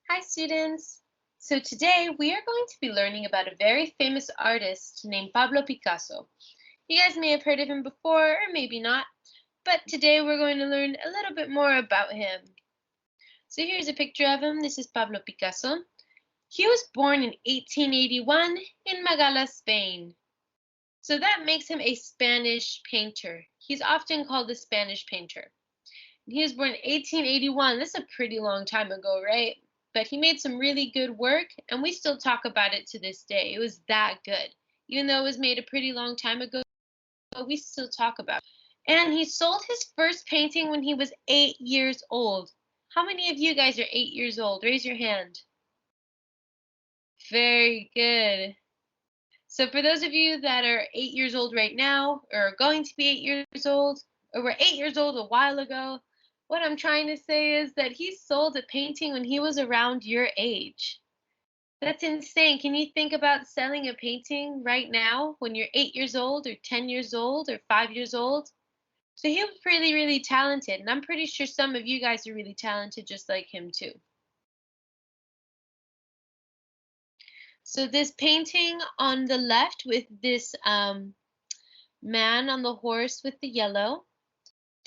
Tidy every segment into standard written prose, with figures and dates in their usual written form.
Hi students! So today we are going to be learning about a very famous artist named Pablo Picasso. You guys may have heard of him before or maybe not, but today we're going to learn a little bit more about him. So here's a picture of him. This is Pablo Picasso. He was born in 1881 in Malaga, Spain. So that makes him a Spanish painter. He's often called the Spanish painter. He was born in 1881. That's a pretty long time ago, right? But he made some really good work, and we still talk about it to this day. It was that good. Even though it was made a pretty long time ago, we still talk about it. And he sold his first painting when he was 8 years old. How many of you guys are 8 years old? Raise your hand. Very good. So for those of you that are 8 years old right now, or are going to be 8 years old, or were 8 years old a while ago, what I'm trying to say is that he sold a painting when he was around your age. That's insane. Can you think about selling a painting right now when you're 8 years old, or 10 years old, or 5 years old? So he was really, really talented, and I'm pretty sure some of you guys are really talented just like him too. So this painting on the left with this man on the horse with the yellow.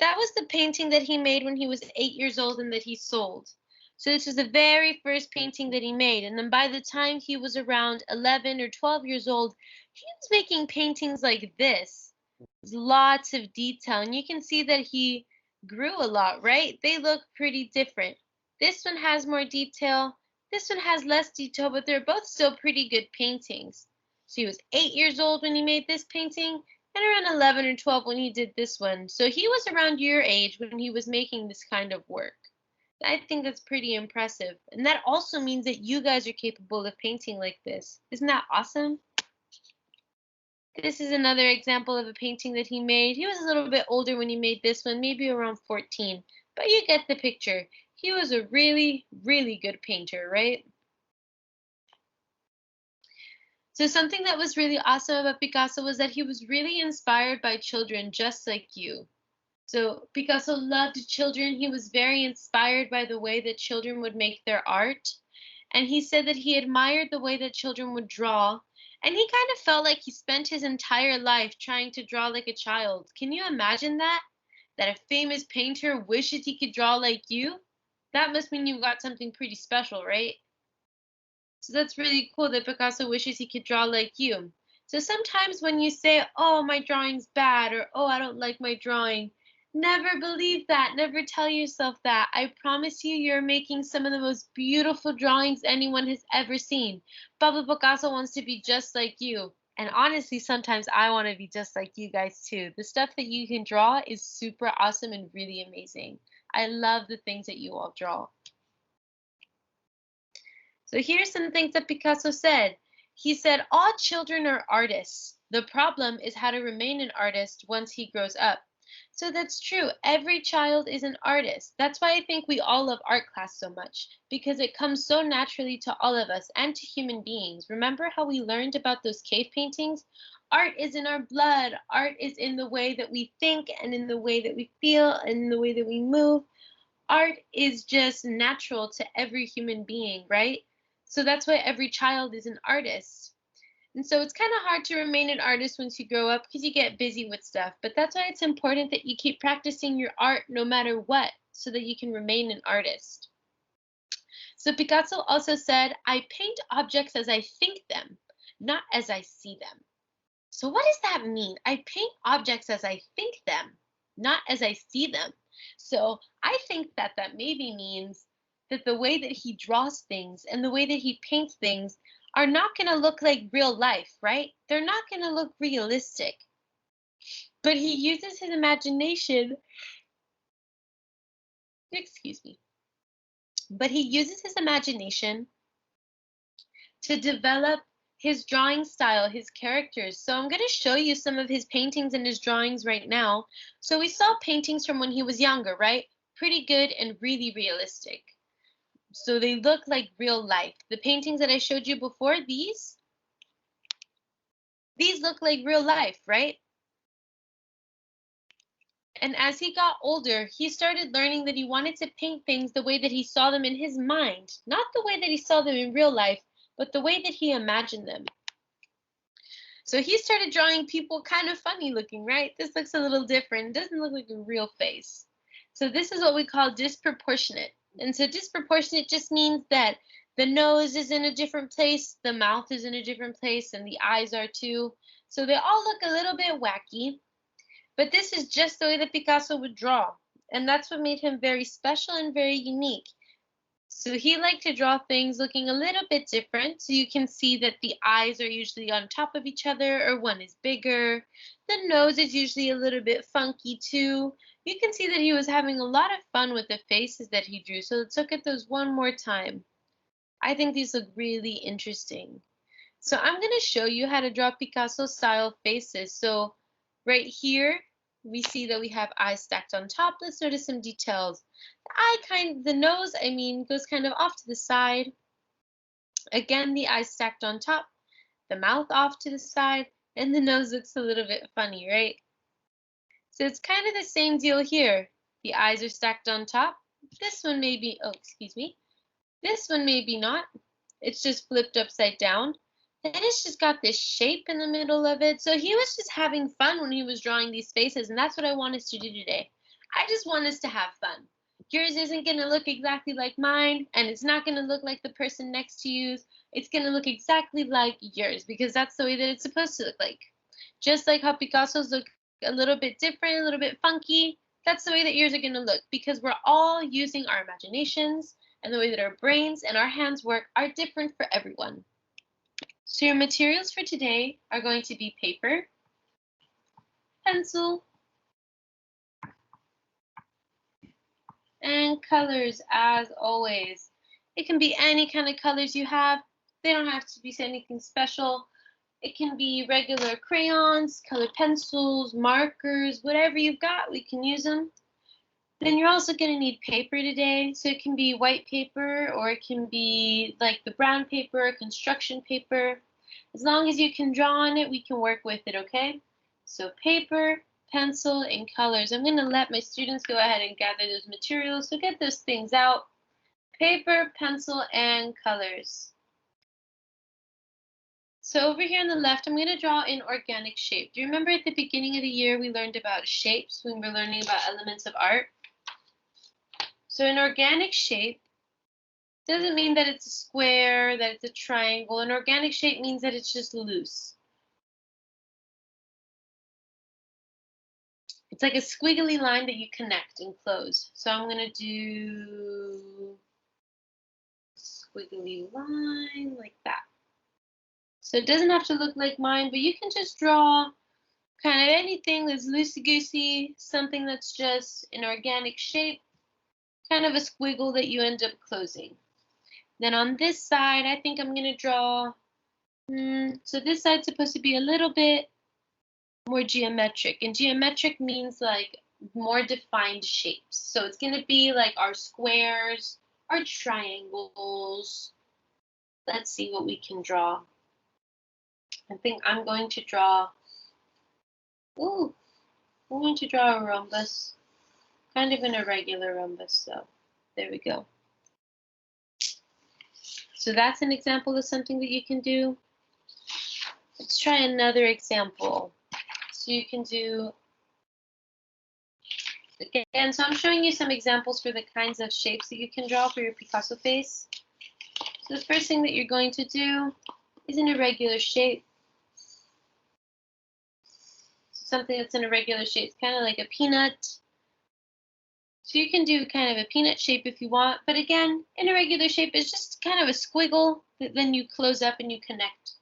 That was the painting that he made when he was 8 years old and that he sold. So this was the very first painting that he made. And then by the time he was around 11 or 12 years old, he was making paintings like this. Lots of detail. And you can see that he grew a lot, right? They look pretty different. This one has more detail. This one has less detail, but they're both still pretty good paintings. So he was 8 years old when he made this painting, and around 11 or 12 when he did this one. So he was around your age when he was making this kind of work. I think that's pretty impressive. And that also means that you guys are capable of painting like this. Isn't that awesome? This is another example of a painting that he made. He was a little bit older when he made this one, maybe around 14. But you get the picture. He was a really, really good painter, right? So something that was really awesome about Picasso was that he was really inspired by children just like you. So Picasso loved children. He was very inspired by the way that children would make their art. And he said that he admired the way that children would draw. And he kind of felt like he spent his entire life trying to draw like a child. Can you imagine that? That a famous painter wishes he could draw like you? That must mean you got something pretty special, right? So that's really cool that Picasso wishes he could draw like you. So sometimes when you say, oh, my drawing's bad, or oh, I don't like my drawing, never believe that. Never tell yourself that. I promise you, you're making some of the most beautiful drawings anyone has ever seen. Pablo Picasso wants to be just like you. And honestly, sometimes I want to be just like you guys too. The stuff that you can draw is super awesome and really amazing. I love the things that you all draw. So here's some things that Picasso said. He said, all children are artists. The problem is how to remain an artist once he grows up. So that's true. Every child is an artist. That's why I think we all love art class so much, because it comes so naturally to all of us and to human beings. Remember how we learned about those cave paintings? Art is in our blood. Art is in the way that we think and in the way that we feel and in the way that we move. Art is just natural to every human being, right? So that's why every child is an artist. And so it's kind of hard to remain an artist once you grow up because you get busy with stuff. But that's why it's important that you keep practicing your art no matter what so that you can remain an artist. So Picasso also said, I paint objects as I think them, not as I see them. So what does that mean? I paint objects as I think them, not as I see them. So I think that that maybe means that the way that he draws things and the way that he paints things are not going to look like real life, right? They're not going to look realistic. But he uses his imagination, excuse me, but he uses his imagination to develop his drawing style, his characters. So I'm going to show you some of his paintings and his drawings right now. So we saw paintings from when he was younger, right? Pretty good and really realistic. So they look like real life. The paintings that I showed you before, these look like real life, right? And as he got older, he started learning that he wanted to paint things the way that he saw them in his mind, not the way that he saw them in real life, but the way that he imagined them. So he started drawing people kind of funny looking, right? This looks a little different. It doesn't look like a real face. So this is what we call disproportionate. And so disproportionate just means that the nose is in a different place, the mouth is in a different place, and the eyes are too. So they all look a little bit wacky. But this is just the way that Picasso would draw. And that's what made him very special and very unique. So he liked to draw things looking a little bit different. So you can see that the eyes are usually on top of each other, or one is bigger. The nose is usually a little bit funky too. You can see that he was having a lot of fun with the faces that he drew. So let's look at those one more time. I think these look really interesting. So I'm going to show you how to draw Picasso style faces. So right here, we see that we have eyes stacked on top. Let's notice some details. The nose, goes kind of off to the side. Again, the eyes stacked on top, the mouth off to the side, and the nose looks a little bit funny, right? So it's kind of the same deal here. The eyes are stacked on top. This one may be, oh, excuse me. This one may be not. It's just flipped upside down. And it's just got this shape in the middle of it. So he was just having fun when he was drawing these faces, and that's what I want us to do today. I just want us to have fun. Yours isn't going to look exactly like mine, and it's not going to look like the person next to you's. It's going to look exactly like yours, because that's the way that it's supposed to look like. Just like how Picasso's look a little bit different, a little bit funky, that's the way that yours are going to look, because we're all using our imaginations, and the way that our brains and our hands work are different for everyone. So your materials for today are going to be paper, pencil, and colors as always. It can be any kind of colors you have. They don't have to be anything special. It can be regular crayons, colored pencils, markers, whatever you've got, we can use them. Then you're also going to need paper today. So it can be white paper, or it can be like the brown paper, construction paper. As long as you can draw on it, we can work with it, okay? So paper, pencil, and colors. I'm going to let my students go ahead and gather those materials. So get those things out. Paper, pencil, and colors. So over here on the left, I'm going to draw an organic shape. Do you remember at the beginning of the year we learned about shapes when we were learning about elements of art? So an organic shape doesn't mean that it's a square, that it's a triangle. An organic shape means that it's just loose. It's like a squiggly line that you connect and close. So I'm going to do squiggly line like that. So it doesn't have to look like mine, but you can just draw kind of anything that's loosey-goosey, something that's just an organic shape, kind of a squiggle that you end up closing. Then on this side, I think I'm going to draw, so this side's supposed to be a little bit more geometric. And geometric means like more defined shapes. So it's going to be like our squares, our triangles. Let's see what we can draw. I think I'm going to draw, I'm going to draw a rhombus. Kind of an irregular rhombus, so there we go. So that's an example of something that you can do. Let's try another example. So you can do, again, so I'm showing you some examples for the kinds of shapes that you can draw for your Picasso face. So the first thing that you're going to do is an irregular shape. Something that's in a regular shape, kind of like a peanut. So you can do kind of a peanut shape if you want, but again, an irregular shape is just kind of a squiggle that then you close up and you connect.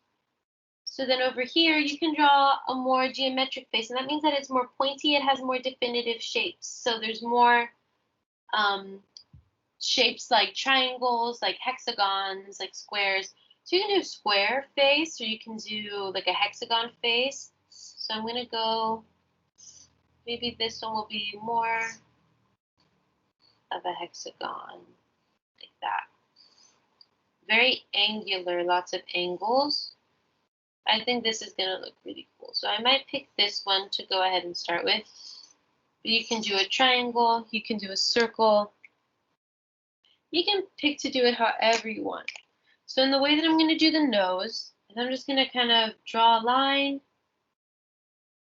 So then over here, you can draw a more geometric face, and that means that it's more pointy, it has more definitive shapes. So there's more shapes like triangles, like hexagons, like squares. So you can do a square face, or you can do like a hexagon face. So I'm going to go, maybe this one will be more of a hexagon, like that. Very angular, lots of angles. I think this is going to look really cool. So I might pick this one to go ahead and start with, You can do a triangle, you can do a circle. You can pick to do it however you want. So in the way that I'm going to do the nose, I'm just going to kind of draw a line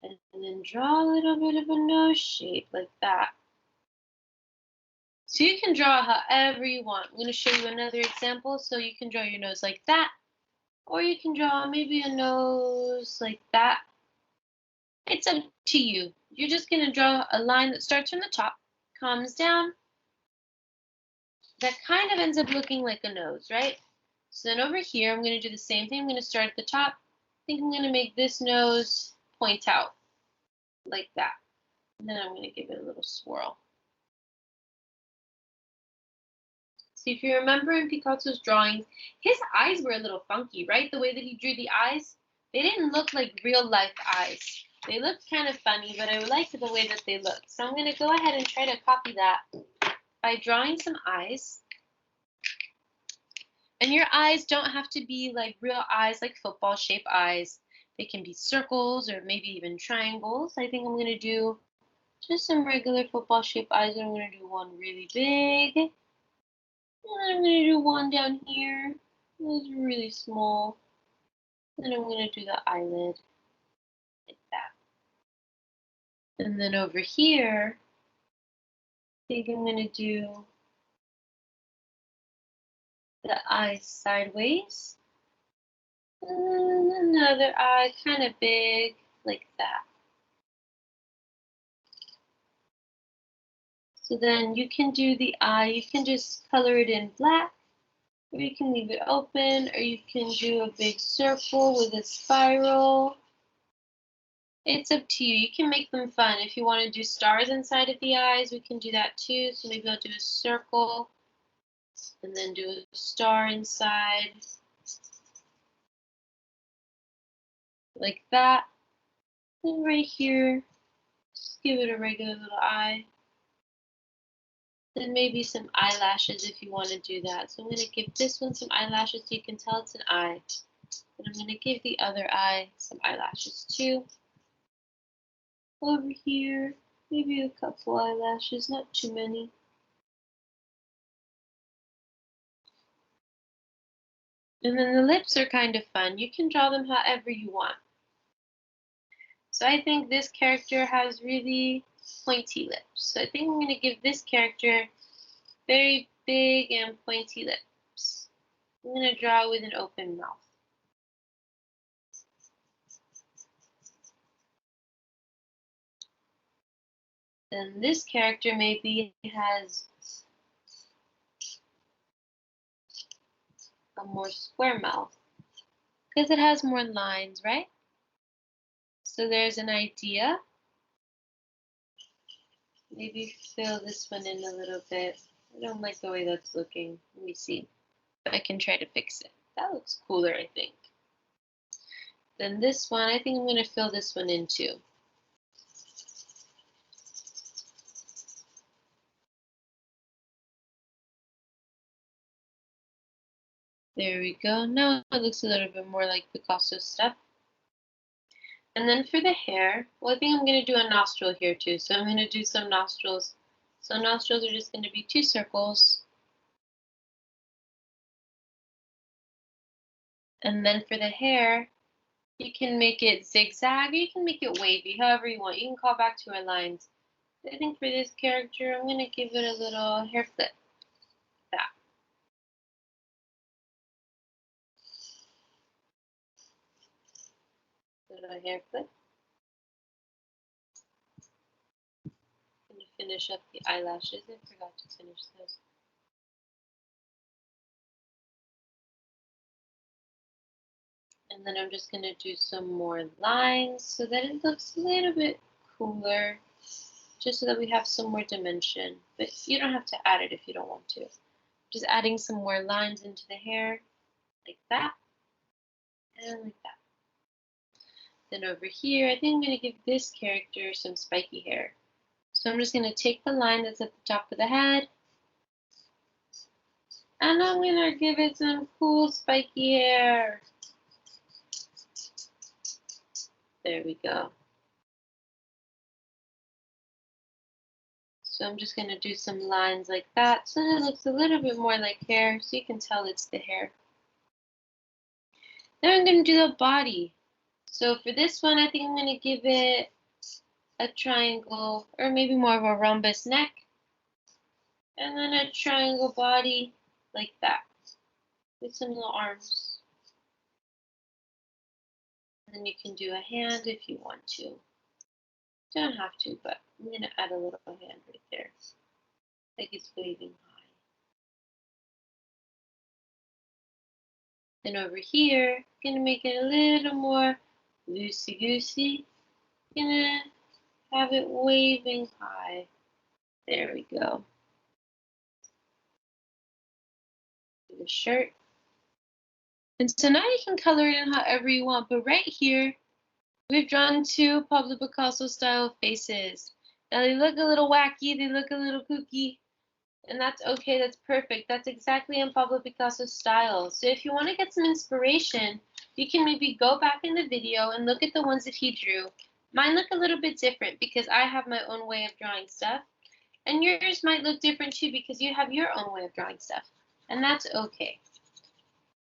and then draw a little bit of a nose shape like that. So you can draw however you want. I'm going to show you another example. So you can draw your nose like that, or you can draw maybe a nose like that. It's up to you. You're just going to draw a line that starts from the top, comes down, that kind of ends up looking like a nose, right? So then over here, I'm going to do the same thing. I'm going to start at the top. I think I'm going to make this nose point out like that. And then I'm going to give it a little swirl. So if you remember in Picasso's drawings, his eyes were a little funky, right? The way that he drew the eyes, they didn't look like real life eyes. They looked kind of funny, but I liked the way that they looked. So I'm going to go ahead and try to copy that by drawing some eyes. And your eyes don't have to be like real eyes, like football shape eyes. They can be circles or maybe even triangles. I think I'm going to do just some regular football shape eyes. And I'm going to do one really big. And then I'm going to do one down here. It's really small. Then I'm going to do the eyelid like that. And then over here, I think I'm going to do the eye sideways. And another eye kind of big like that. So then you can do the eye, you can just color it in black, or you can leave it open, or you can do a big circle with a spiral. It's up to you. You can make them fun. If you want to do stars inside of the eyes, we can do that too. So maybe I'll do a circle and then do a star inside like that. And right here, just give it a regular little eye. Then maybe some eyelashes if you want to do that. So I'm going to give this one some eyelashes so you can tell it's an eye. And I'm going to give the other eye some eyelashes too. Over here, maybe a couple eyelashes, not too many. And then the lips are kind of fun. You can draw them however you want. So I think this character has really pointy lips. So I think I'm going to give this character very big and pointy lips. I'm going to draw with an open mouth. Then this character maybe has a more square mouth because it has more lines, right? So there's an idea. Maybe fill this one in a little bit. I don't like the way that's looking. Let me see if I can try to fix it. That looks cooler, I think. Then this one, I think I'm going to fill this one in too. There we go. Now it looks a little bit more like Picasso stuff. And then for the hair, well, I think I'm going to do a nostril here too. So I'm going to do some nostrils. So nostrils are just going to be 2 circles. And then for the hair, you can make it zigzag, or you can make it wavy, however you want. You can call back to our lines. I think for this character, I'm going to give it a little hair flip. That. Little hair flip. I'm going to finish up the eyelashes. I forgot to finish those. And then I'm just going to do some more lines so that it looks a little bit cooler, just so that we have some more dimension. But you don't have to add it if you don't want to. Just adding some more lines into the hair, like that, and like that. Then over here, I think I'm going to give this character some spiky hair. So I'm just going to take the line that's at the top of the head, and I'm going to give it some cool spiky hair. There we go. So I'm just going to do some lines like that so it looks a little bit more like hair, so you can tell it's the hair. Then I'm going to do the body. So for this one, I think I'm going to give it a triangle, or maybe more of a rhombus neck, and then a triangle body like that with some little arms. And then you can do a hand if you want to. Don't have to, but I'm going to add a little hand right there, like it's waving high. Then over here, I'm going to make it a little more loosey-goosey. Gonna have it waving high. There we go. Do the shirt. And so now you can color it in however you want, but right here, we've drawn two Pablo Picasso style faces. Now they look a little wacky, they look a little kooky, and that's okay, that's perfect. That's exactly in Pablo Picasso's style. So if you want to get some inspiration, you can maybe go back in the video and look at the ones that he drew. Mine look a little bit different because I have my own way of drawing stuff. And yours might look different too because you have your own way of drawing stuff. And that's okay.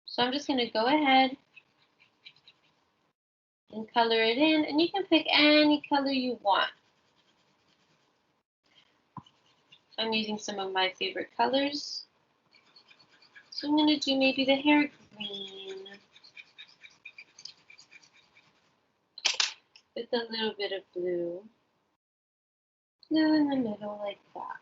So I'm just going to go ahead and color it in. And you can pick any color you want. I'm using some of my favorite colors. So I'm going to do maybe the hair green with a little bit of blue. Blue in the middle like that.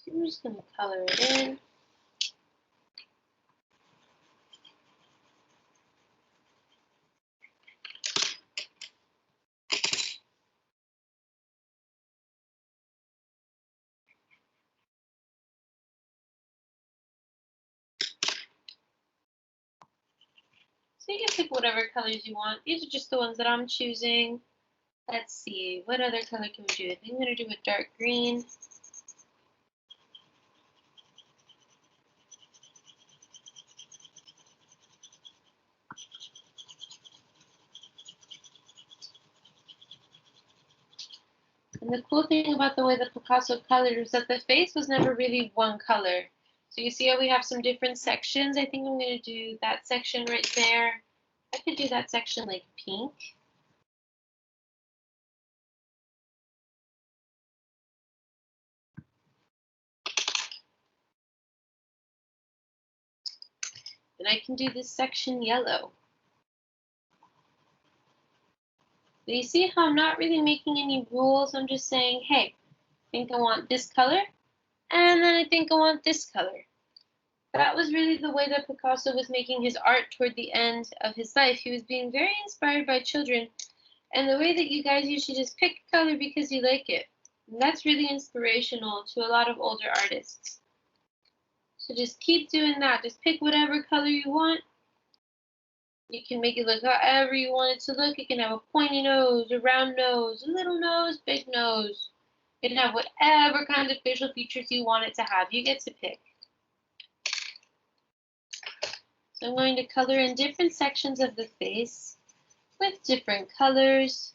So I'm just going to color it in. So you can pick whatever colors you want. These are just the ones that I'm choosing. Let's see, what other color can we do? I think I'm going to do a dark green. And the cool thing about the way that Picasso colored was that the face was never really one color. So you see how we have some different sections? I think I'm going to do that section right there. I could do that section like pink. And I can do this section yellow. But you see how I'm not really making any rules? I'm just saying, hey, I think I want this color, and then I think I want this color. That was really the way that Picasso was making his art toward the end of his life. He was being very inspired by children, and the way that you guys usually just pick a color because you like it. And that's really inspirational to a lot of older artists. So just keep doing that. Just pick whatever color you want. You can make it look however you want it to look. You can have a pointy nose, a round nose, a little nose, big nose. You can have whatever kind of facial features you want it to have. You get to pick. So I'm going to color in different sections of the face with different colors,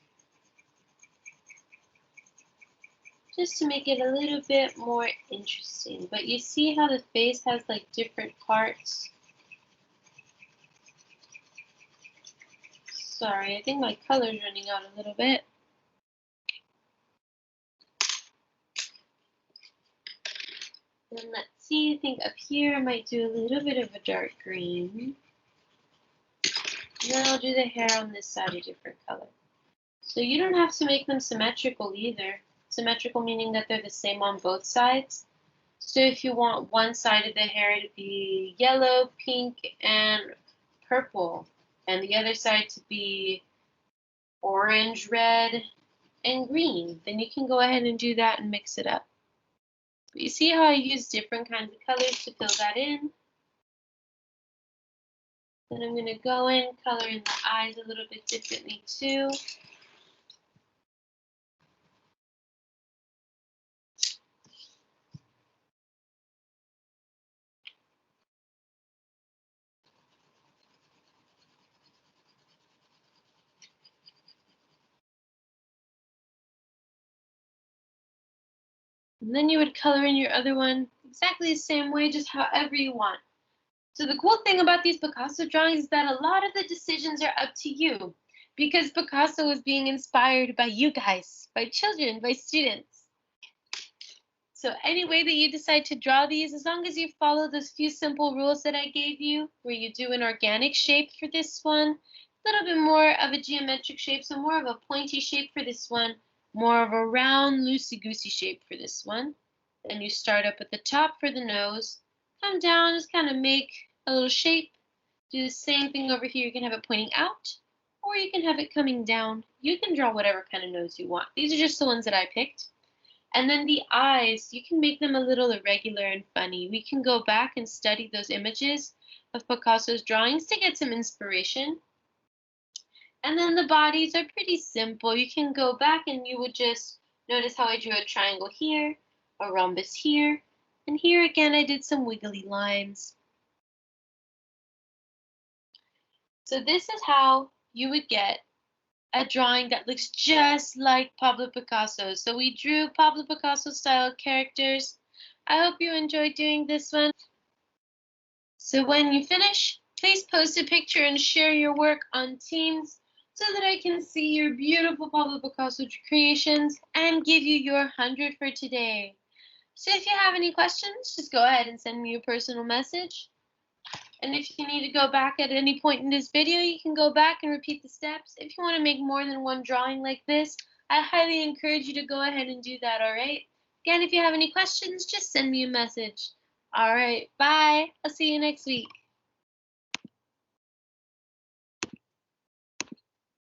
just to make it a little bit more interesting. But you see how the face has like different parts? Sorry, I think my color's running out a little bit. And let's see, I think up here I might do a little bit of a dark green. And then I'll do the hair on this side a different color. So you don't have to make them symmetrical either. Symmetrical meaning that they're the same on both sides. So if you want one side of the hair to be yellow, pink, and purple, and the other side to be orange, red, and green, then you can go ahead and do that and mix it up. But you see how I use different kinds of colors to fill that in? Then I'm going to go in, color in the eyes a little bit differently too. And then you would color in your other one exactly the same way, just however you want. So the cool thing about these Picasso drawings is that a lot of the decisions are up to you because Picasso was being inspired by you guys, by children, by students. So any way that you decide to draw these, as long as you follow those few simple rules that I gave you, where you do an organic shape for this one, a little bit more of a geometric shape, so more of a pointy shape for this one, more of a round, loosey-goosey shape for this one. Then you start up at the top for the nose, come down, just kind of make a little shape. Do the same thing over here. You can have it pointing out, or you can have it coming down. You can draw whatever kind of nose you want. These are just the ones that I picked. And then the eyes, you can make them a little irregular and funny. We can go back and study those images of Picasso's drawings to get some inspiration. And then the bodies are pretty simple. You can go back and you would just notice how I drew a triangle here, a rhombus here, and here again I did some wiggly lines. So this is how you would get a drawing that looks just like Pablo Picasso. So we drew Pablo Picasso style characters. I hope you enjoyed doing this one. So when you finish, please post a picture and share your work on Teams so that I can see your beautiful Pablo Picasso creations and give you your 100 for today. So if you have any questions, just go ahead and send me a personal message. And if you need to go back at any point in this video, you can go back and repeat the steps. If you want to make more than one drawing like this, I highly encourage you to go ahead and do that, all right? Again, if you have any questions, just send me a message. All right, bye. I'll see you next week.